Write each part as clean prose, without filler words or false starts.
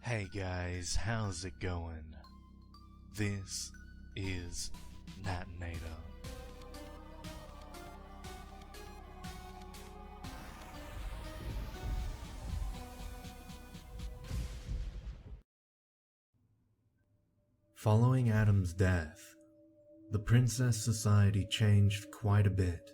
Hey guys, how's it going? This is Natenator. Following Adam's death, the Princess Society changed quite a bit.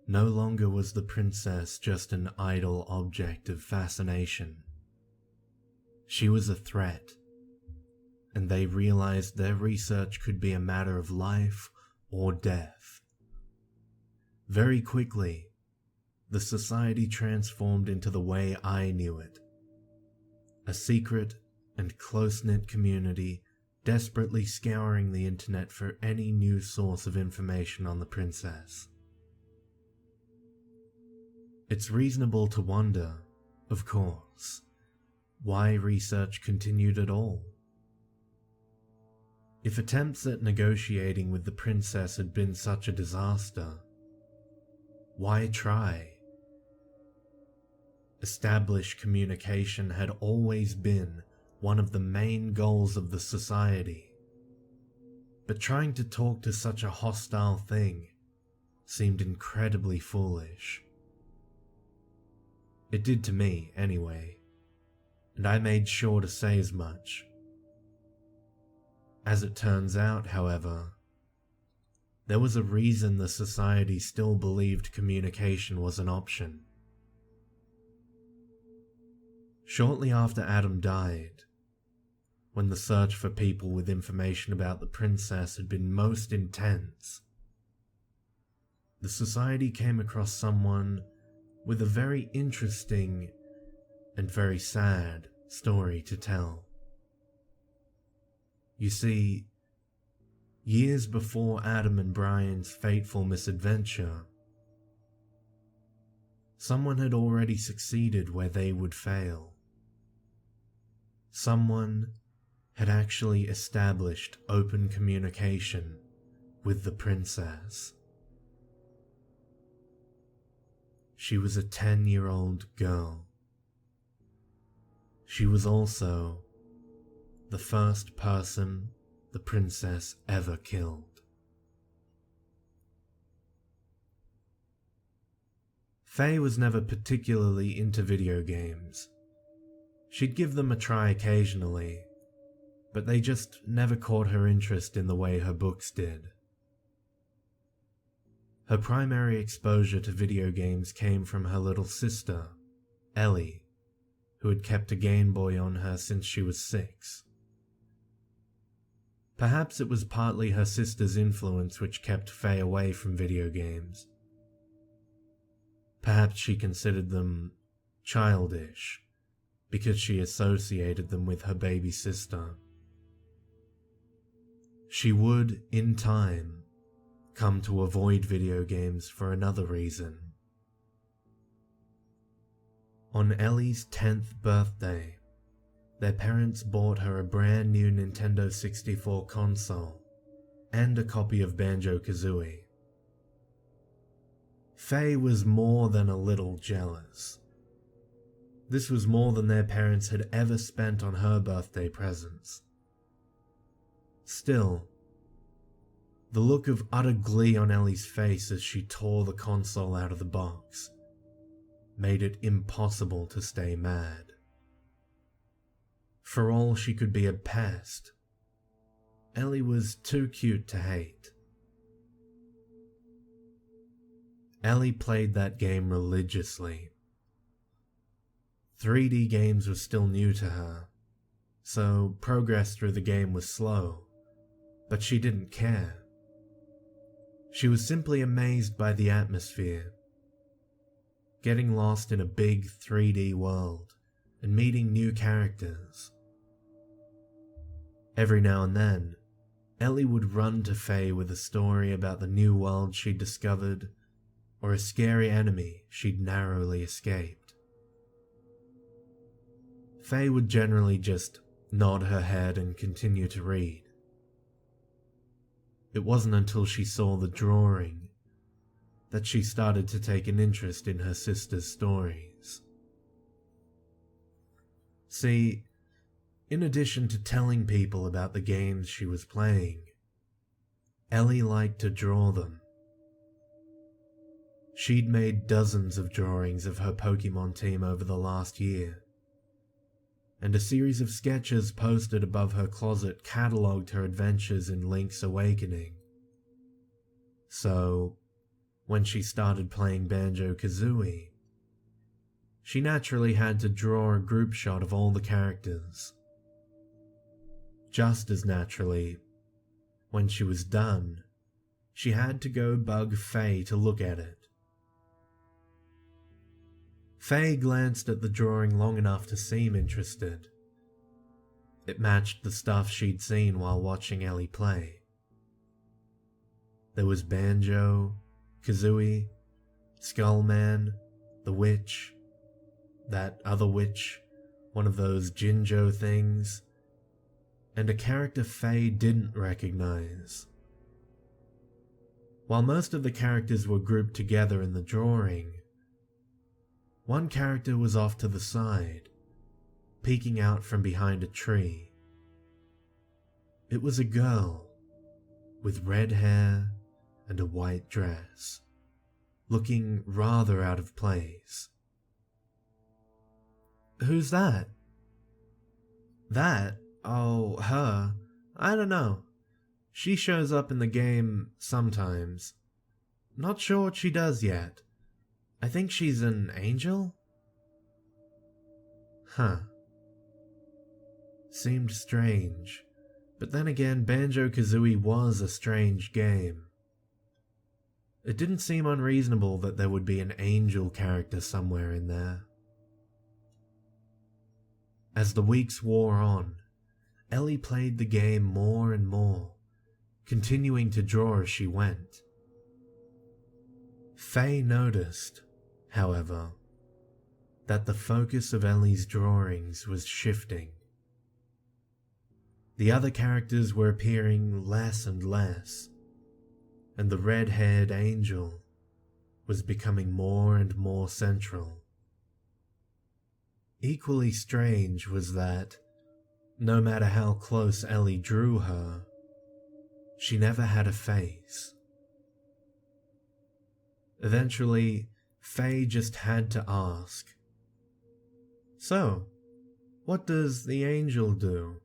No longer was the princess just an idle object of fascination. She was a threat, and they realized their research could be a matter of life or death. Very quickly, the society transformed into the way I knew it. A secret and close-knit community desperately scouring the internet for any new source of information on the princess. It's reasonable to wonder, of course, why research continued at all. If attempts at negotiating with the princess had been such a disaster, why try? Established communication had always been one of the main goals of the society, but trying to talk to such a hostile thing seemed incredibly foolish. It did to me, anyway, and I made sure to say as much. As it turns out, however, there was a reason the society still believed communication was an option. Shortly after Adam died, when the search for people with information about the princess had been most intense, the society came across someone with a very interesting and very sad story to tell. You see, years before Adam and Brian's fateful misadventure, someone had already succeeded where they would fail. Someone had actually established open communication with the princess. She was a 10-year-old girl. She was also the first person the princess ever killed. Faye was never particularly into video games. She'd give them a try occasionally, but they just never caught her interest in the way her books did. Her primary exposure to video games came from her little sister, Ellie, who had kept a Game Boy on her since she was 6. Perhaps it was partly her sister's influence which kept Faye away from video games. Perhaps she considered them childish because she associated them with her baby sister. She would, in time, come to avoid video games for another reason. On Ellie's 10th birthday, their parents bought her a brand new Nintendo 64 console and a copy of Banjo-Kazooie. Faye was more than a little jealous. This was more than their parents had ever spent on her birthday presents. Still, the look of utter glee on Ellie's face as she tore the console out of the box made it impossible to stay mad. For all she could be a pest, Ellie was too cute to hate. Ellie played that game religiously. 3D games were still new to her, so progress through the game was slow, but she didn't care. She was simply amazed by the atmosphere, getting lost in a big 3D world and meeting new characters. Every now and then, Ellie would run to Faye with a story about the new world she'd discovered or a scary enemy she'd narrowly escaped. Faye would generally just nod her head and continue to read. It wasn't until she saw the drawing that she started to take an interest in her sister's stories. See, in addition to telling people about the games she was playing, Ellie liked to draw them. She'd made dozens of drawings of her Pokemon team over the last year, and a series of sketches posted above her closet catalogued her adventures in Link's Awakening. So, when she started playing Banjo-Kazooie, she naturally had to draw a group shot of all the characters. Just as naturally, when she was done, she had to go bug Faye to look at it. Faye glanced at the drawing long enough to seem interested. It matched the stuff she'd seen while watching Ellie play. There was Banjo, Kazooie, Skullman, the witch, that other witch, one of those Jinjo things, and a character Faye didn't recognize. While most of the characters were grouped together in the drawing, one character was off to the side, peeking out from behind a tree. It was a girl, with red hair and a white dress, looking rather out of place. "Who's that?" "That? Oh, her. I don't know. She shows up in the game sometimes. Not sure what she does yet. I think she's an angel?" Huh. Seemed strange, but then again, Banjo-Kazooie was a strange game. It didn't seem unreasonable that there would be an angel character somewhere in there. As the weeks wore on, Ellie played the game more and more, continuing to draw as she went. Faye noticed, however, that the focus of Ellie's drawings was shifting. The other characters were appearing less and less, and the red-haired angel was becoming more and more central. Equally strange was that, no matter how close Ellie drew her, she never had a face. Eventually, Faye just had to ask, "So, what does the angel do?"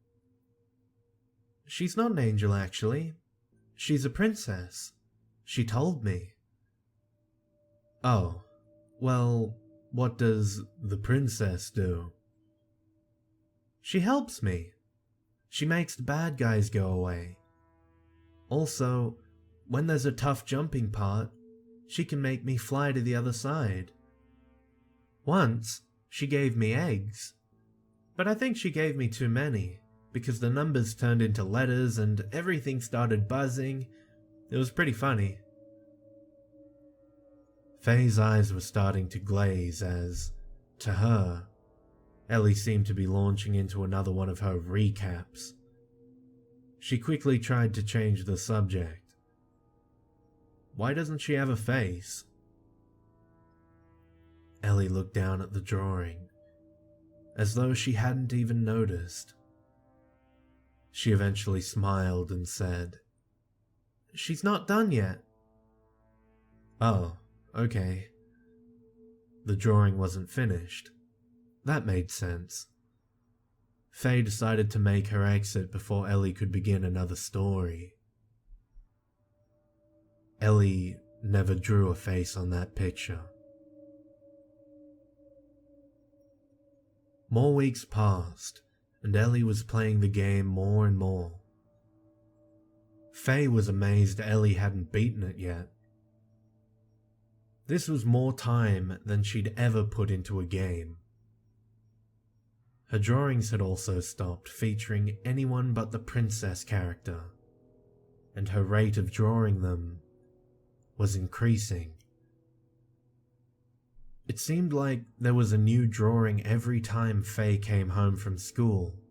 "She's not an angel, actually. She's a princess. She told me." "Oh, well, what does the princess do?" "She helps me. She makes the bad guys go away. Also, when there's a tough jumping part, she can make me fly to the other side. Once, she gave me eggs, but I think she gave me too many, because the numbers turned into letters and everything started buzzing. It was pretty funny." Faye's eyes were starting to glaze as, to her, Ellie seemed to be launching into another one of her recaps. She quickly tried to change the subject. "Why doesn't she have a face?" Ellie looked down at the drawing, as though she hadn't even noticed. She eventually smiled and said, "She's not done yet." "Oh, okay." The drawing wasn't finished. That made sense. Faye decided to make her exit before Ellie could begin another story. Ellie never drew a face on that picture. More weeks passed, and Ellie was playing the game more and more. Faye was amazed Ellie hadn't beaten it yet. This was more time than she'd ever put into a game. Her drawings had also stopped featuring anyone but the princess character, and her rate of drawing them was increasing. It seemed like there was a new drawing every time Faye came home from school,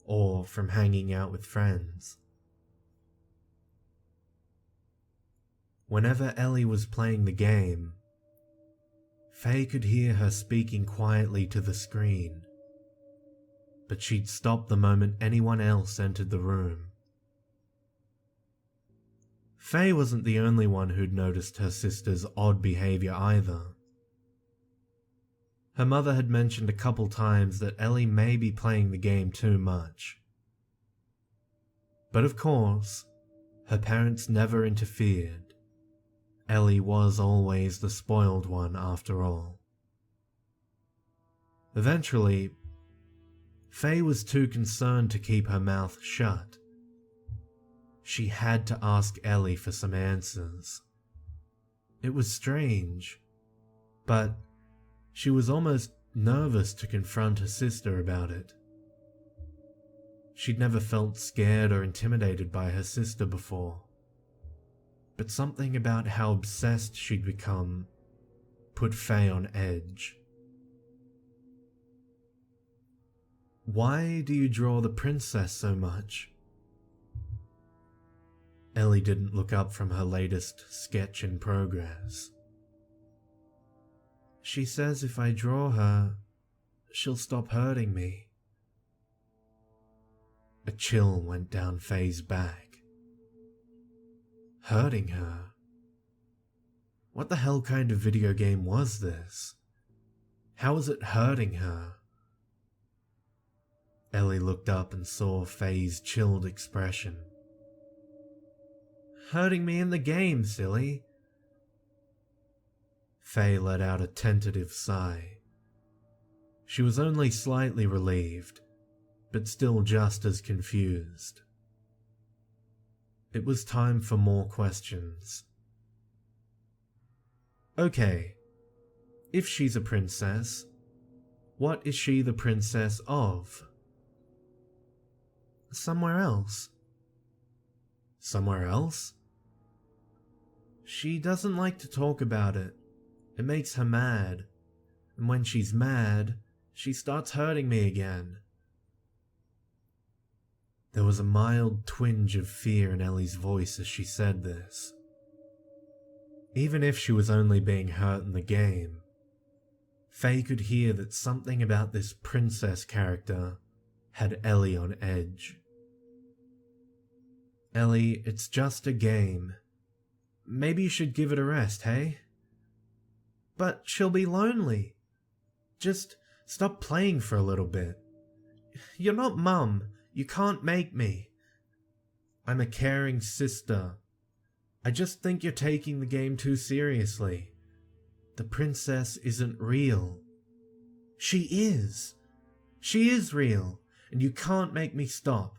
or from hanging out with friends. Whenever Ellie was playing the game, Faye could hear her speaking quietly to the screen, but she'd stop the moment anyone else entered the room. Faye wasn't the only one who'd noticed her sister's odd behavior either. Her mother had mentioned a couple times that Ellie may be playing the game too much. But of course, her parents never interfered. Ellie was always the spoiled one after all. Eventually, Faye was too concerned to keep her mouth shut. She had to ask Ellie for some answers. It was strange, but she was almost nervous to confront her sister about it. She'd never felt scared or intimidated by her sister before, but something about how obsessed she'd become put Faye on edge. "Why do you draw the princess so much?" Ellie didn't look up from her latest sketch in progress. "She says if I draw her, she'll stop hurting me." A chill went down Faye's back. Hurting her? What the hell kind of video game was this? How was it hurting her? Ellie looked up and saw Faye's chilled expression. "Hurting me in the game, silly." Faye let out a tentative sigh. She was only slightly relieved, but still just as confused. It was time for more questions. Okay, if she's a princess, what is she the princess of? Somewhere else. Somewhere else? She doesn't like to talk about it. It makes her mad. And when she's mad, she starts hurting me again. There was a mild twinge of fear in Ellie's voice as she said this. Even if she was only being hurt in the game, Faye could hear that something about this princess character had Ellie on edge. "Ellie, it's just a game. Maybe you should give it a rest, hey?" "But she'll be lonely. Just stop playing for a little bit. You're not Mum. You can't make me. I'm a caring sister. I just think you're taking the game too seriously. The princess isn't real." "She is. She is real, and you can't make me stop."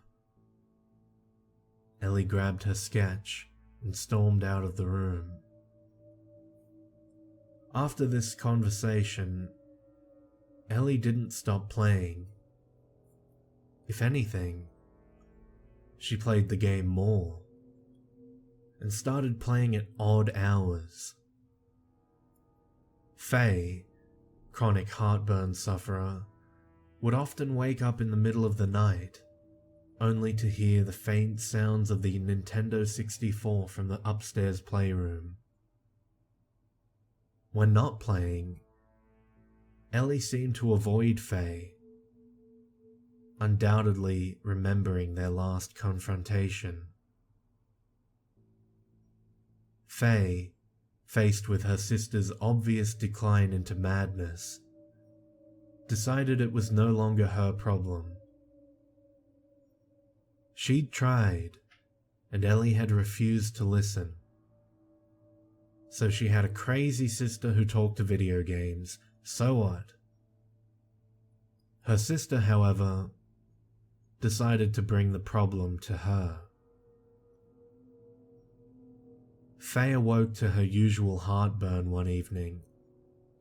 Ellie grabbed her sketch and stormed out of the room. After this conversation, Ellie didn't stop playing. If anything, she played the game more, and started playing at odd hours. Faye, chronic heartburn sufferer, would often wake up in the middle of the night, only to hear the faint sounds of the Nintendo 64 from the upstairs playroom. When not playing, Ellie seemed to avoid Faye, undoubtedly remembering their last confrontation. Faye, faced with her sister's obvious decline into madness, decided it was no longer her problem. She'd tried, and Ellie had refused to listen. So she had a crazy sister who talked to video games, so what? Her sister, however, decided to bring the problem to her. Faye awoke to her usual heartburn one evening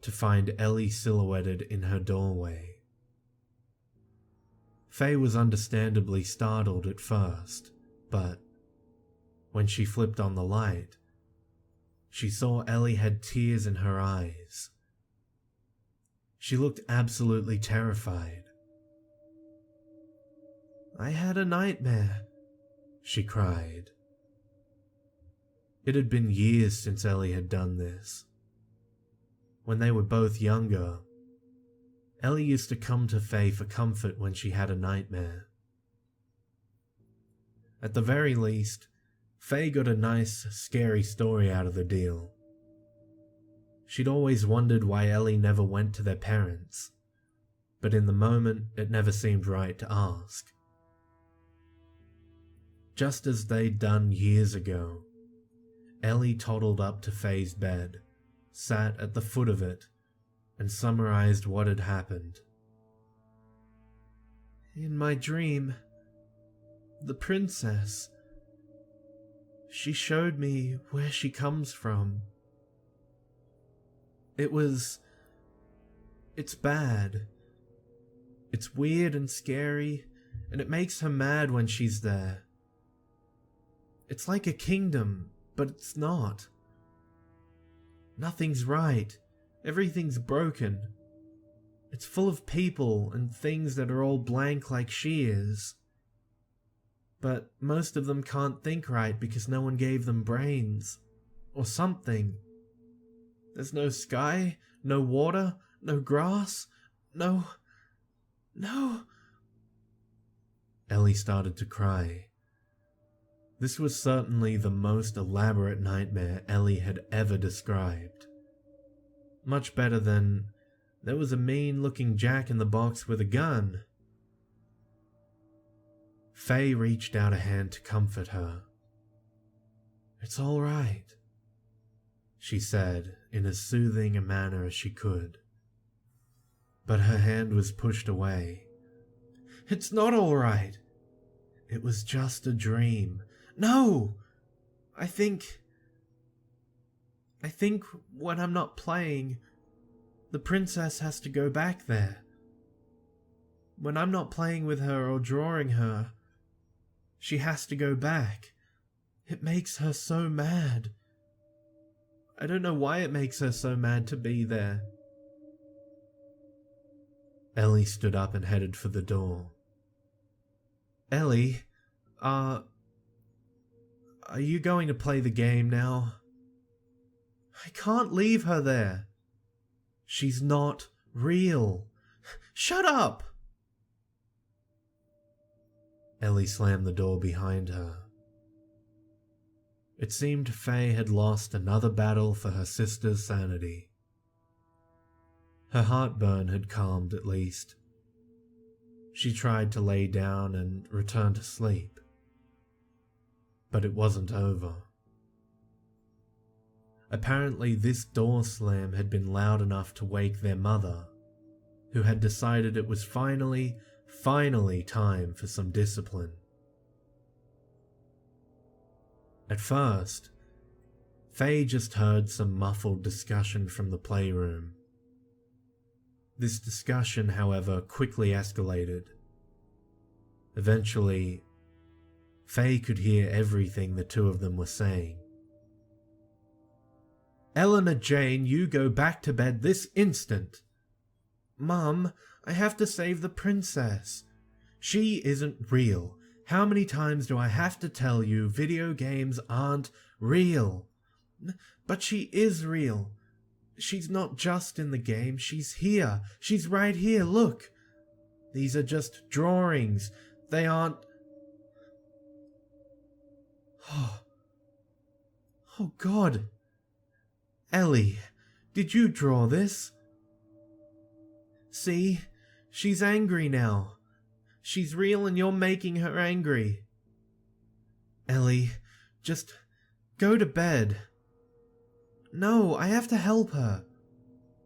to find Ellie silhouetted in her doorway. Faye was understandably startled at first, but when she flipped on the light, she saw Ellie had tears in her eyes. She looked absolutely terrified. "I had a nightmare," she cried. It had been years since Ellie had done this. When they were both younger, Ellie used to come to Faye for comfort when she had a nightmare. At the very least, Faye got a nice, scary story out of the deal. She'd always wondered why Ellie never went to their parents, but in the moment it never seemed right to ask. Just as they'd done years ago, Ellie toddled up to Faye's bed, sat at the foot of it, and summarized what had happened. In my dream, the princess, she showed me where she comes from. It's bad. It's weird and scary, and it makes her mad when she's there. It's like a kingdom, but it's not. Nothing's right. Everything's broken. It's full of people and things that are all blank like she is. But most of them can't think right because no one gave them brains. Or something. There's no sky, no water, no grass, no... Ellie started to cry. This was certainly the most elaborate nightmare Ellie had ever described. Much better than, there was a mean-looking jack-in-the-box with a gun. Faye reached out a hand to comfort her. It's all right, she said in as soothing a manner as she could. But her hand was pushed away. It's not all right. It was just a dream. No! I think when I'm not playing, the princess has to go back there. When I'm not playing with her or drawing her, she has to go back. It makes her so mad. I don't know why it makes her so mad to be there. Ellie stood up and headed for the door. Ellie, are you going to play the game now? I can't leave her there. She's not real. Shut up! Ellie slammed the door behind her. It seemed Faye had lost another battle for her sister's sanity. Her heartburn had calmed at least. She tried to lay down and return to sleep. But it wasn't over. Apparently this door slam had been loud enough to wake their mother, who had decided it was finally time for some discipline. At first, Faye just heard some muffled discussion from the playroom. This discussion, however, quickly escalated. Eventually, Faye could hear everything the two of them were saying. Eleanor Jane, you go back to bed this instant. Mum, I have to save the princess. She isn't real. How many times do I have to tell you video games aren't real? But she is real. She's not just in the game, she's here. She's right here, look. These are just drawings. They aren't... Oh God. Ellie, did you draw this? See? She's angry now. She's real and you're making her angry. Ellie, just go to bed. No, I have to help her.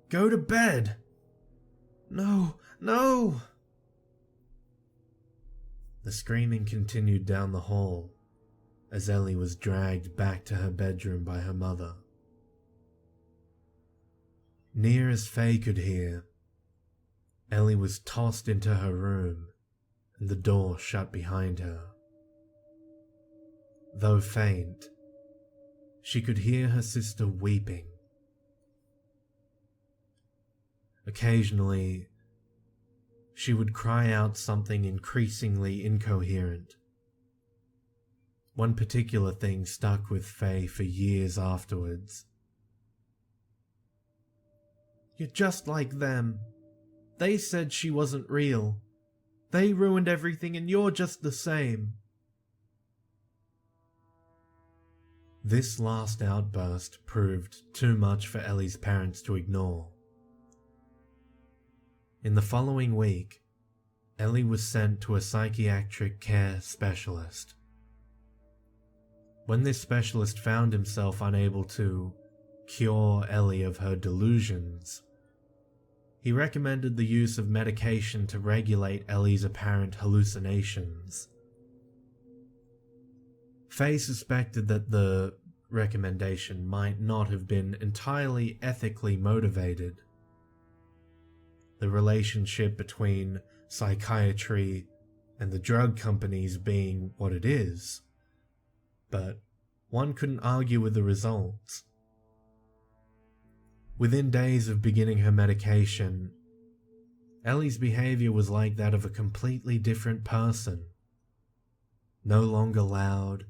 Go to bed. No. The screaming continued down the hall as Ellie was dragged back to her bedroom by her mother. Near as Faye could hear, Ellie was tossed into her room and the door shut behind her. Though faint, she could hear her sister weeping. Occasionally, she would cry out something increasingly incoherent. One particular thing stuck with Faye for years afterwards. You're just like them. They said she wasn't real. They ruined everything and you're just the same. This last outburst proved too much for Ellie's parents to ignore. In the following week, Ellie was sent to a psychiatric care specialist. When this specialist found himself unable to cure Ellie of her delusions, he recommended the use of medication to regulate Ellie's apparent hallucinations. Faye suspected that the recommendation might not have been entirely ethically motivated. The relationship between psychiatry and the drug companies being what it is, but one couldn't argue with the results. Within days of beginning her medication, Ellie's behavior was like that of a completely different person. No longer loud,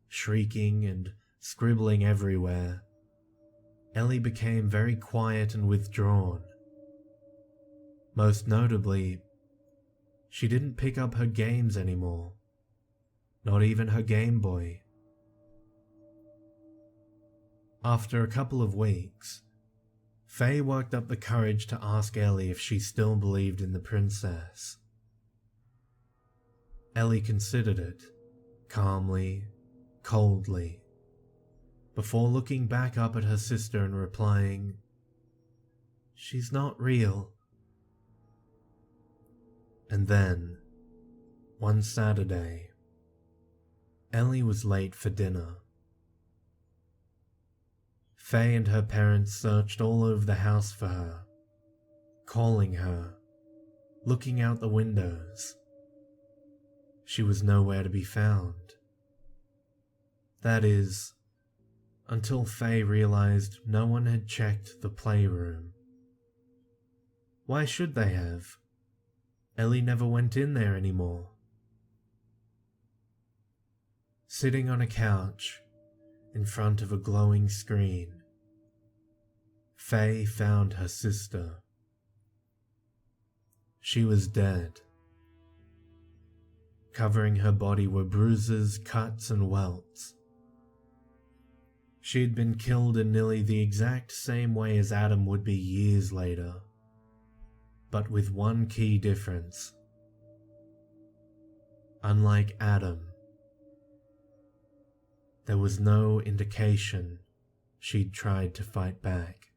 shrieking and scribbling everywhere, Ellie became very quiet and withdrawn. Most notably, she didn't pick up her games anymore, not even her Game Boy. After a couple of weeks, Faye worked up the courage to ask Ellie if she still believed in the princess. Ellie considered it, calmly, coldly, before looking back up at her sister and replying, "She's not real." And then, one Saturday, Ellie was late for dinner. Faye and her parents searched all over the house for her, calling her, looking out the windows. She was nowhere to be found. That is, until Faye realized no one had checked the playroom. Why should they have? Ellie never went in there anymore. Sitting on a couch in front of a glowing screen, Faye found her sister. She was dead. Covering her body were bruises, cuts, and welts. She had been killed in nearly the exact same way as Adam would be years later, but with one key difference. Unlike Adam, there was no indication she'd tried to fight back.